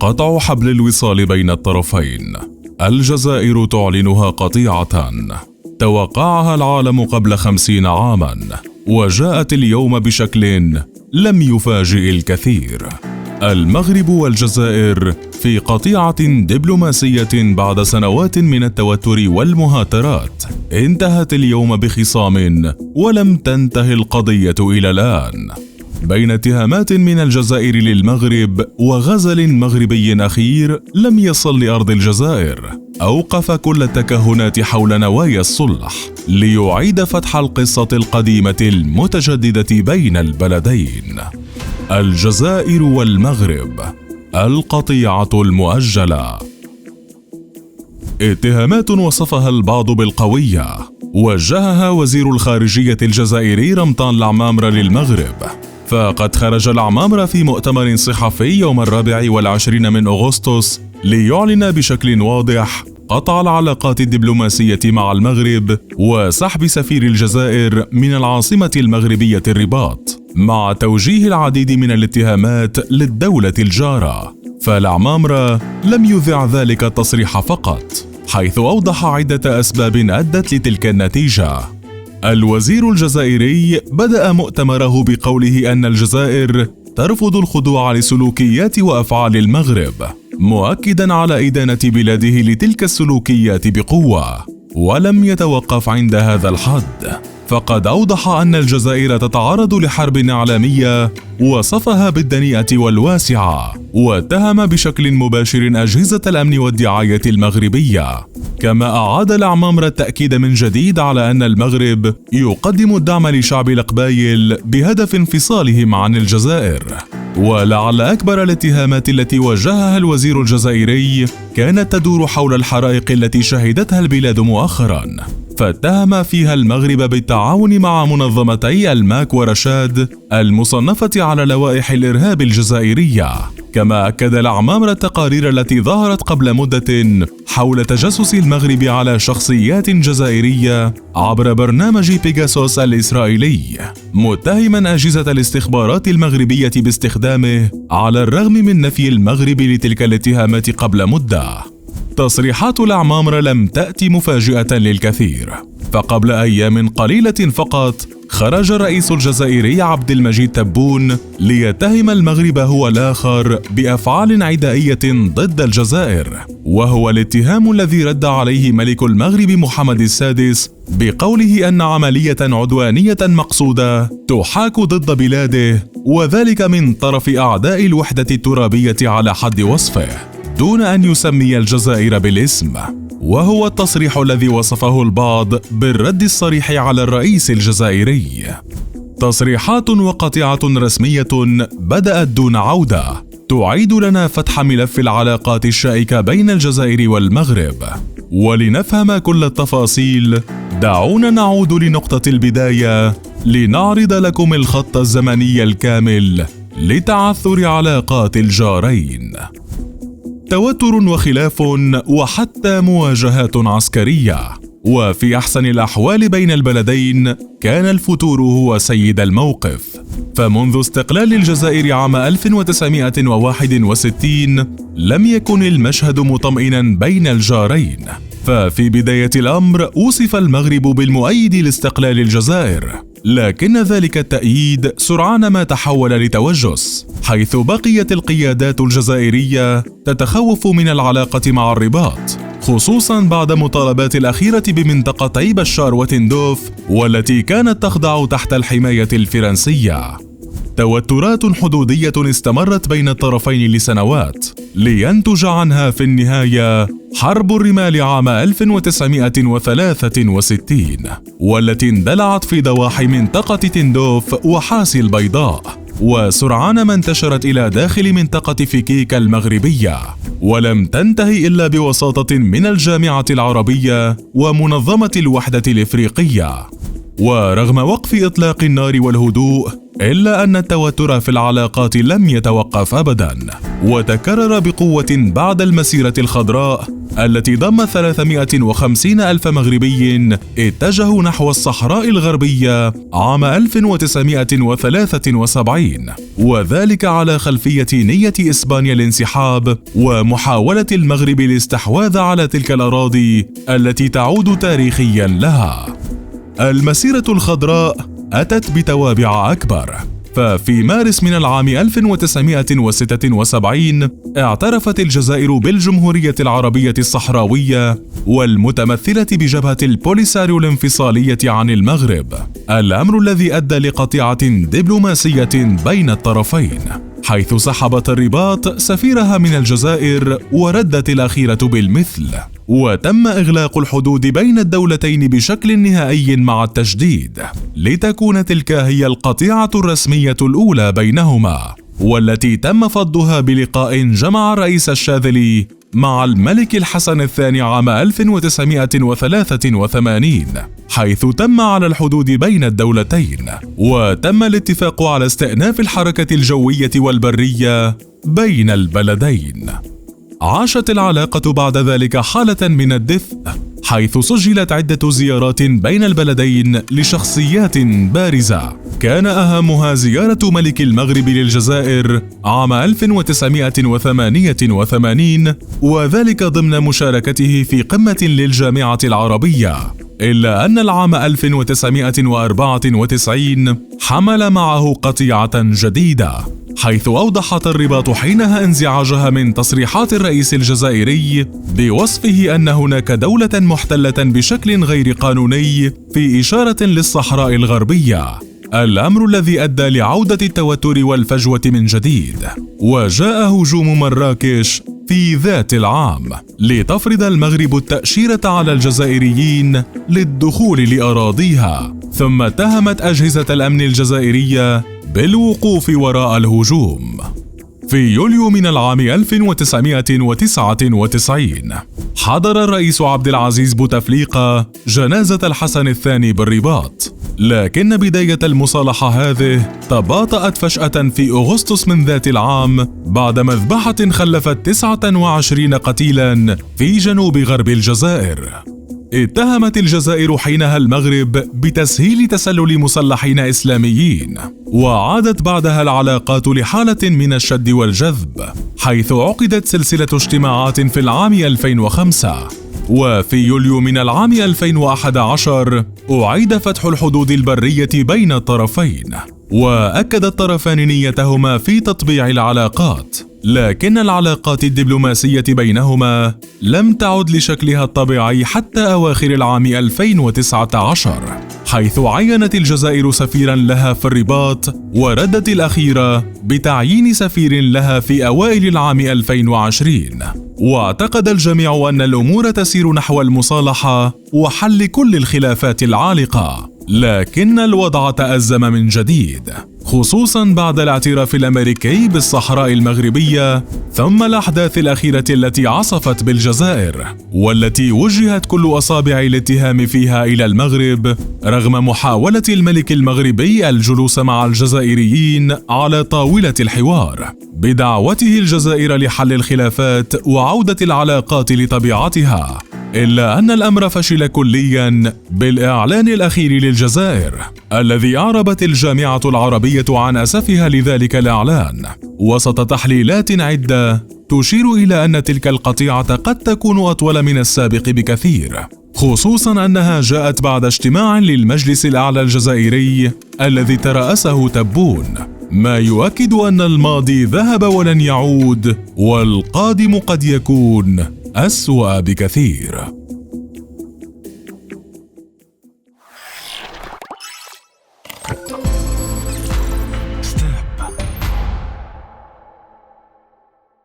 قطع حبل الوصال بين الطرفين. الجزائر تعلنها قطيعة توقعها العالم قبل 50 عاما، وجاءت اليوم بشكل لم يفاجئ الكثير. المغرب والجزائر في قطيعة دبلوماسية بعد سنوات من التوتر والمهاترات، انتهت اليوم بخصام ولم تنتهي القضية إلى الآن، بين اتهامات من الجزائر للمغرب وغزل مغربي أخير لم يصل لأرض الجزائر أوقف كل التكهنات حول نوايا الصلح ليعيد فتح القصة القديمة المتجددة بين البلدين. الجزائر والمغرب، القطيعة المؤجلة. اتهامات وصفها البعض بالقوية وجهها وزير الخارجية الجزائري رمضان العمامرة للمغرب، فقد خرج العمامرة في مؤتمر صحفي يوم 24 من أغسطس ليعلن بشكل واضح قطع العلاقات الدبلوماسية مع المغرب وسحب سفير الجزائر من العاصمة المغربية الرباط، مع توجيه العديد من الاتهامات للدولة الجارة. فالعمامرة لم يذع ذلك التصريح فقط، حيث أوضح عدة أسباب أدت لتلك النتيجة. الوزير الجزائري بدأ مؤتمره بقوله أن الجزائر ترفض الخضوع لسلوكيات وأفعال المغرب، مؤكداً على إدانة بلاده لتلك السلوكيات بقوة، ولم يتوقف عند هذا الحد، فقد أوضح أن الجزائر تتعرض لحرب إعلامية وصفها بالدنيئة والواسعة، واتهم بشكل مباشر أجهزة الأمن والدعاية المغربية. كما أعاد العمامرة التأكيد من جديد على أن المغرب يقدم الدعم لشعب القبائل بهدف انفصالهم عن الجزائر. ولعل أكبر الاتهامات التي وجهها الوزير الجزائري كانت تدور حول الحرائق التي شهدتها البلاد مؤخرا، فاتهم فيها المغرب بالتعاون مع منظمتي الماك ورشاد المصنفة على لوائح الإرهاب الجزائرية. كما أكد العمامرة التقارير التي ظهرت قبل مدة حول تجسس المغرب على شخصيات جزائرية عبر برنامج بيغاسوس الإسرائيلي، متهما أجهزة الاستخبارات المغربية باستخدامه، على الرغم من نفي المغرب لتلك الاتهامات قبل مدة. تصريحات العمامرة لم تأتي مفاجئة للكثير، فقبل أيام قليلة فقط خرج الرئيس الجزائري عبد المجيد تبون ليتهم المغرب هو الآخر بأفعال عدائية ضد الجزائر، وهو الاتهام الذي رد عليه ملك المغرب محمد السادس بقوله أن عملية عدوانية مقصودة تحاك ضد بلاده، وذلك من طرف أعداء الوحدة الترابية على حد وصفه، دون أن يسمي الجزائر بالاسم، وهو التصريح الذي وصفه البعض بالرد الصريح على الرئيس الجزائري. تصريحات وقطيعة رسمية بدأت دون عودة تعيد لنا فتح ملف العلاقات الشائكة بين الجزائر والمغرب. ولنفهم كل التفاصيل دعونا نعود لنقطة البداية لنعرض لكم الخط الزمني الكامل لتعثر علاقات الجارين. توتر وخلاف وحتى مواجهات عسكرية، وفي أحسن الأحوال بين البلدين كان الفتور هو سيد الموقف. فمنذ استقلال الجزائر عام 1961 لم يكن المشهد مطمئنا بين الجارين، ففي بداية الأمر وصف المغرب بالمؤيد لاستقلال الجزائر، لكن ذلك التأييد سرعان ما تحول لتوجس، حيث بقيت القيادات الجزائرية تتخوف من العلاقة مع الرباط، خصوصا بعد مطالبات الأخيرة بمنطقتي بشار وتندوف والتي كانت تخضع تحت الحماية الفرنسية. توترات حدودية استمرت بين الطرفين لسنوات، لينتج عنها في النهاية حرب الرمال عام 1963 والتي اندلعت في ضواحي منطقة تندوف وحاسي البيضاء، وسرعان ما انتشرت إلى داخل منطقة فيكيك المغربية، ولم تنتهي إلا بوساطة من الجامعة العربية ومنظمة الوحدة الإفريقية. ورغم وقف إطلاق النار والهدوء، إلا أن التوتر في العلاقات لم يتوقف أبدا، وتكرر بقوة بعد المسيرة الخضراء التي ضم 350 ألف مغربي اتجهوا نحو الصحراء الغربية عام 1973، وذلك على خلفية نية إسبانيا الانسحاب ومحاولة المغرب الاستحواذ على تلك الأراضي التي تعود تاريخيا لها. المسيرة الخضراء أتت بتوابع أكبر، ففي مارس من العام 1976 اعترفت الجزائر بالجمهورية العربية الصحراوية والمتمثلة بجبهة البوليساريو الانفصالية عن المغرب، الأمر الذي أدى لقطيعة دبلوماسية بين الطرفين، حيث سحبت الرباط سفيرها من الجزائر وردت الأخيرة بالمثل، وتم إغلاق الحدود بين الدولتين بشكل نهائي مع التجديد، لتكون تلك هي القطيعة الرسمية الأولى بينهما، والتي تم فضها بلقاء جمع الرئيس الشاذلي مع الملك الحسن الثاني عام 1983، حيث تم على الحدود بين الدولتين، وتم الاتفاق على استئناف الحركة الجوية والبرية بين البلدين. عاشت العلاقة بعد ذلك حالة من الدفء، حيث سجلت عدة زيارات بين البلدين لشخصيات بارزة، كان أهمها زيارة ملك المغرب للجزائر عام 1988، وذلك ضمن مشاركته في قمة للجامعة العربية، إلا أن العام 1994 حمل معه قطيعة جديدة، حيث أوضحت الرباط حينها انزعاجها من تصريحات الرئيس الجزائري بوصفه أن هناك دولة محتلة بشكل غير قانوني في إشارة للصحراء الغربية، الأمر الذي أدى لعودة التوتر والفجوة من جديد. وجاء هجوم مراكش في ذات العام لتفرض المغرب التأشيرة على الجزائريين للدخول لأراضيها، ثم اتهمت أجهزة الأمن الجزائرية بالوقوف وراء الهجوم. في يوليو من العام 1999 حضر الرئيس عبد العزيز بوتفليقة جنازة الحسن الثاني بالرباط، لكن بداية المصالحة هذه تباطأت فجأة في أغسطس من ذات العام بعد مذبحة خلفت 29 قتيلا في جنوب غرب الجزائر. اتهمت الجزائر حينها المغرب بتسهيل تسلل مسلحين إسلاميين، وعادت بعدها العلاقات لحالة من الشد والجذب، حيث عقدت سلسلة اجتماعات في العام 2005. وفي يوليو من العام 2011 أعيد فتح الحدود البرية بين الطرفين، وأكد الطرفان نيتهما في تطبيع العلاقات، لكن العلاقات الدبلوماسية بينهما لم تعد لشكلها الطبيعي حتى أواخر العام 2019، حيث عينت الجزائر سفيرا لها في الرباط، وردت الأخيرة بتعيين سفير لها في أوائل العام 2020. واعتقد الجميع أن الأمور تسير نحو المصالحة وحل كل الخلافات العالقة، لكن الوضع تأزم من جديد، خصوصا بعد الاعتراف الأمريكي بالصحراء المغربية، ثم الأحداث الأخيرة التي عصفت بالجزائر، والتي وجهت كل أصابع الاتهام فيها إلى المغرب، رغم محاولة الملك المغربي الجلوس مع الجزائريين على طاولة الحوار بدعوته الجزائر لحل الخلافات وعودة العلاقات لطبيعتها، إلا أن الأمر فشل كلياً بالإعلان الأخير للجزائر، الذي أعربت الجامعة العربية عن أسفها لذلك الإعلان، وسط تحليلات عدة تشير إلى أن تلك القطيعة قد تكون أطول من السابق بكثير، خصوصاً أنها جاءت بعد اجتماع للمجلس الأعلى الجزائري الذي ترأسه تبون، ما يؤكد أن الماضي ذهب ولن يعود، والقادم قد يكون أسوأ بكثير.